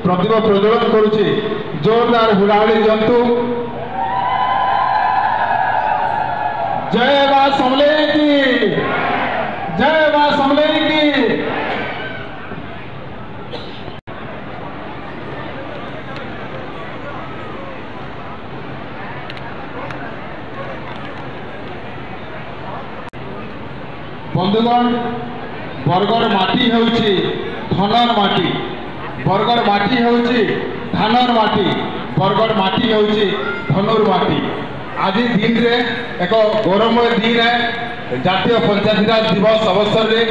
प्रतिभा प्रज्वलन करुछि जोरदार हुराहुड़ी दियंतु। जय मां समलेई की, जय मां समलेई की। बंधुगण बरगड़ माटी होउछि धनर माटी, बरगड़ माटी होउछि धानर माटी, बरगड़ माटी होउछि धनुर माटी। आज दिन रे एक गौरवमय दिन है जातीय पंचायतीराज दिवस अवसर रे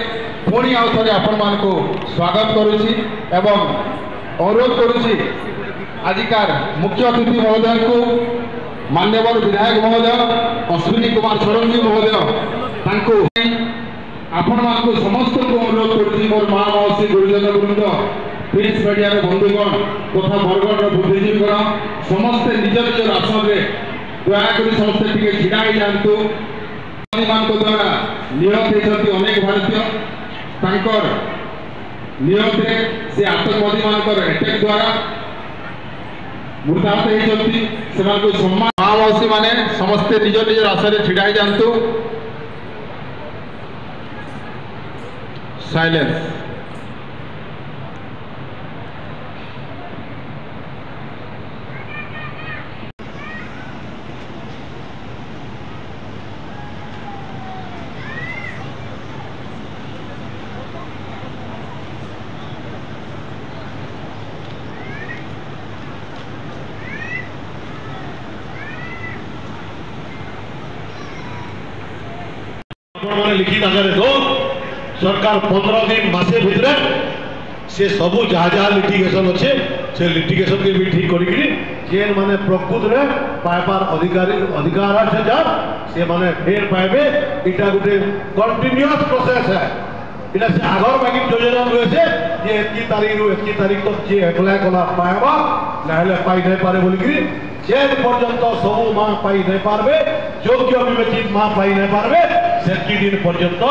पुणी आउ थे आपण मान को स्वागत करुछि एवं अनुरोध करुछि आजिकार मुख्य अतिथि महोदय को मान्यवर विधायक महोदय अश्विनी कुमार षडंगी महोदय तांको आपण मान को समस्त को अनुरोध करुछि मोर मां मौसी गुरुजन वृंद प्रिंस मीडिया बंधुगण तथा बरगड़ बुद्धिजीवीगण समस्ते निज निज आसन रे दयाकोरी समस्ते टिके छिड़ा ही जातु। मान द्वारा निहत होती अनेक भारतीय तांकर निहत से आतंकवादी मान अटैक द्वारा मृताहत होती से सम्मान माँ मौसी माने समस्ते निज निज आसन रे छिड़ा ही जातु। साइलेंस। लिखित आगे दो सरकार 15 दिन मासे भितर से सबू जहाँ जहाँ लिटिगेशन अच्छे से लिटिगेशन के भी ठीक करी जेन माने प्रकृत रे पाइबार अधिकार अच्छे जा से माने फेर पाइबे। इटा गोटे कंटिन्यूअस प्रोसेस है। इटा से आगर बाकी योजना रही है ये 21 तारीख रु 21 तारीख तक जे अप्लाई कला पाइबा ना पाई नहीं पारे बोलिकी जेन पर्यंत सबू माँ पाई नहीं पारबे योग्य विवेचित माँ पाई नहीं पारबे से दिन पर्यंत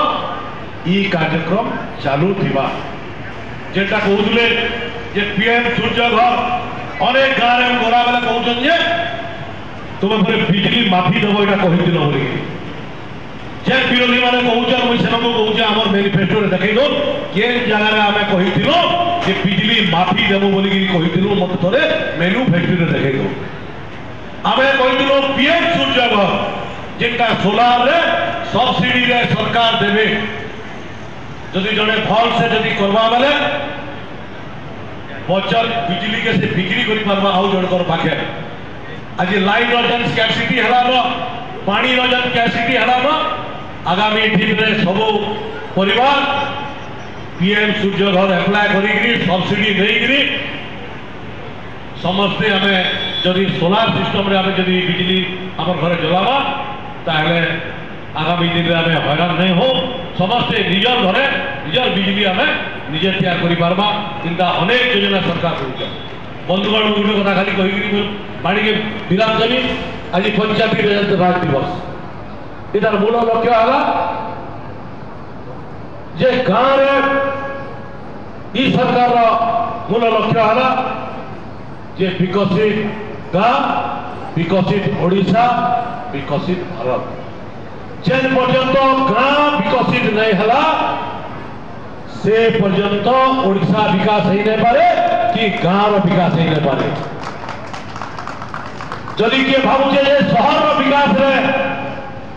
ई कार्यक्रम चालू थिबा। जेटा कहूले जे पीएम सूर्य घर अनेक गाँव में गला बेला कहते जे तुम फिर बिजली माफी देव यहाँ कही बोली जे विरोधी मैंने कहूँ मुझे कहूँ आम मैनिफेस्टो देखई दो के जगह आम कही बिजली माफी देव बोलिकी कही मत थे मैनिफेस्टो देखई दो आम कही पीएम सूर्य घर जेटा सोलार रे सब्सिडी रे सरकार देवे जदि जड़े भल से जदि करवा बेले बचत बिजली के से बिक्री करि पारबा आउ जणकर पाखे आज लाइन रजन स्कैसिटी हला पानी रजन स्कैसिटी हला आगामी दिन रे सब परिवार पीएम सूर्य घर अप्लाई करी सब्सिडी देकरी समस्ते हमें जदि सोलार सिस्टम रे हमें जदि बिजली आम घर जलावा ताहले आगामी दिन में हमें हैरान नहीं हो समस्ते निजर घरे निजर बिजली हमें निजे तैयार करि पारबा चिंता अनेक योजना सरकार कर बंधुगण गोटे कथा खाली कही बाणी के विराम देवी आज पंचायती राज दिवस इतार मूल लक्ष्य है जे गाँव रे सरकार मूल लक्ष्य है जे विकसित गाँव विकसित ओडिशा विकसित भारत जेन पर्यंत गाँव विकसित नहीं है से पर्यंत ओडिशा विकास ही नहीं पारे कि गाँव विकास ही नहीं पारे। जदि किए भावुचे सहर विकास रे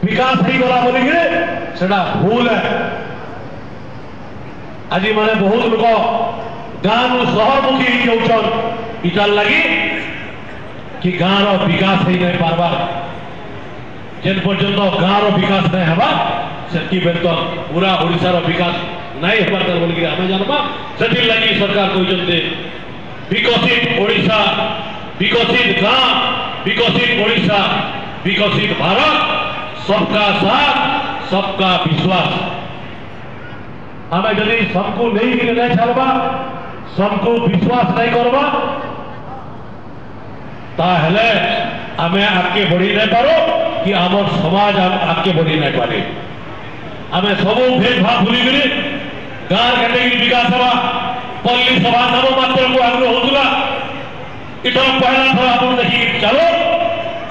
विकास ही गला बोलिकी सेटा भूल है। आज माने बहुत लोग गाँव सहरमुखी होचन इटार लगी कि गाँव विकास ही नहीं पारबा जेन पर्यंत गाँव विकास नहीं हवा से पूरा ओडिशार विकास नहीं हो बोलिकी आम जानवा से लगी सरकार कहते विकसित ओडिशा विकसित गाँव विकसित ओडिशा विकसित भारत सबका साथ सबका विश्वास। आम जदि सबको नहीं छाड़वा सबको विश्वास नहीं करवा ताहले आमे आगे बढ़ी नहीं पारो कि आम समाज आगे बढ़ी नहीं पारे। आम सब भेदभाव भूलिक गाँव कैटेगरी विकास हवा पल्ली सभा नवमात्र को आग्रह होता इथर पहला थर आप देखी चलो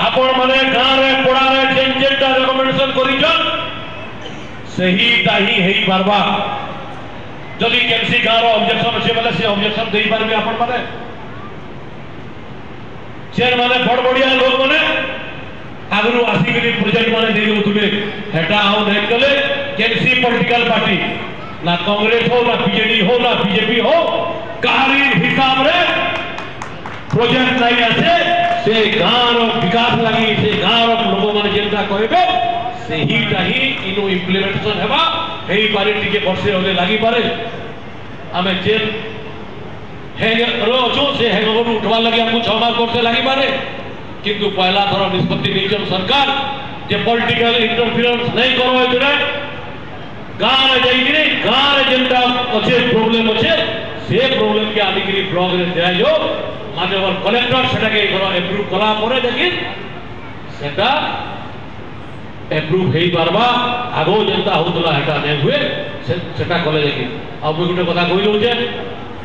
आपण माने गाँव रे पड़ा रे जेनटा रेकमेंडेशन करिछन सही ताही हेई पारबा जदि केनसी गाँव ऑब्जेक्शन अच्छे बेले से ऑब्जेक्शन देई पारबे आपण माने चेयर माने बड़ बढ़िया लोग माने आगु आसिक प्रोजेक्ट माने दे देउथुले हेटा आउ नहीं कले केनसी पॉलिटिकल पार्टी ना कांग्रेस हो ना बीजेडी हो ना बीजेपी हो कारी हिसाब रे प्रोजेक्ट नहीं आसे से गाँव विकास लगी से गाँव लोक माने जेनटा कहबे सेहीटा ही इनो इम्प्लीमेंटेशन हेबा हेई पारे टिके वर्षे होले लागि पारे आमे जेन हेगरो जो से हेगरो उठवा लगे हमको 6 मास वर्षे लागि पारे किंतु पहला थर निष्पत्ति नहीं सरकार जे पॉलिटिकल इंटरफेरेंस नहीं करो एतरे गाँव रे जाइए गाँव रे जेनटा अच्छे प्रॉब्लम अच्छे से प्रॉब्लम के आदिगिरी ब्लॉक रे दियायो माननीय कलेक्टर सेटा के एप्रूव कला परे देखि सेटा एप्रूव हेई पारबा आगो जेनता होतला हेटा नै हुए सेटा कले देखि अब गोटे कथा कहि दउ जे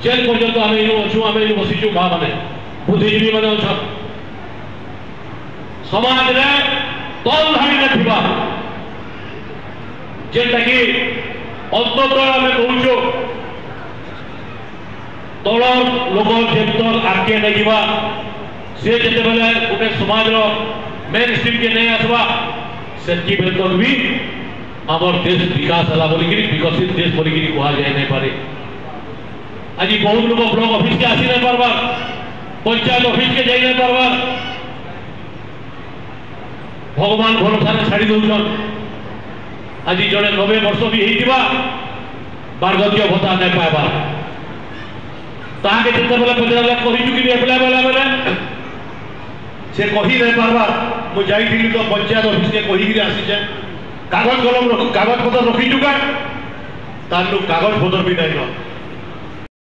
जेल पर्यंत आमे इनु अछु आमे इनु बसिछु बा माने बुद्धिजीवी माने अछ समाज रे तल धाड़ी रे थिबा जेनटा कि अंततः आमे कहूछु तल लोक जेतल आके नै दिबा से जेते बेले गोटे समाज रो मेन स्ट्रीम के नै आसबा सेटकी बेले तक भी हमर देश विकास हला बोली कि विकसित देश बोली कि कहा जाय नै पारे आज बहुत लोग ब्लॉक ऑफिस के आसी नहीं पारबा पंचायत ऑफिस के जाई नहीं पारबा भगवान भरोसा ने छाड़ी दउछन आज जड़े 90 वर्ष भी हेइतिबा बार्धक्य भत्ता नहीं पाइबा ताके जते बेला पचारला कहिछु कि एप्लाई बेला बेला से कहि नहीं पारबा मु जाइथिली तो पंचायत ऑफिस के कहि कि आसी जे कागज कलम कागज पत्र रखिछु का तानु कागज पत्र भी नहीं न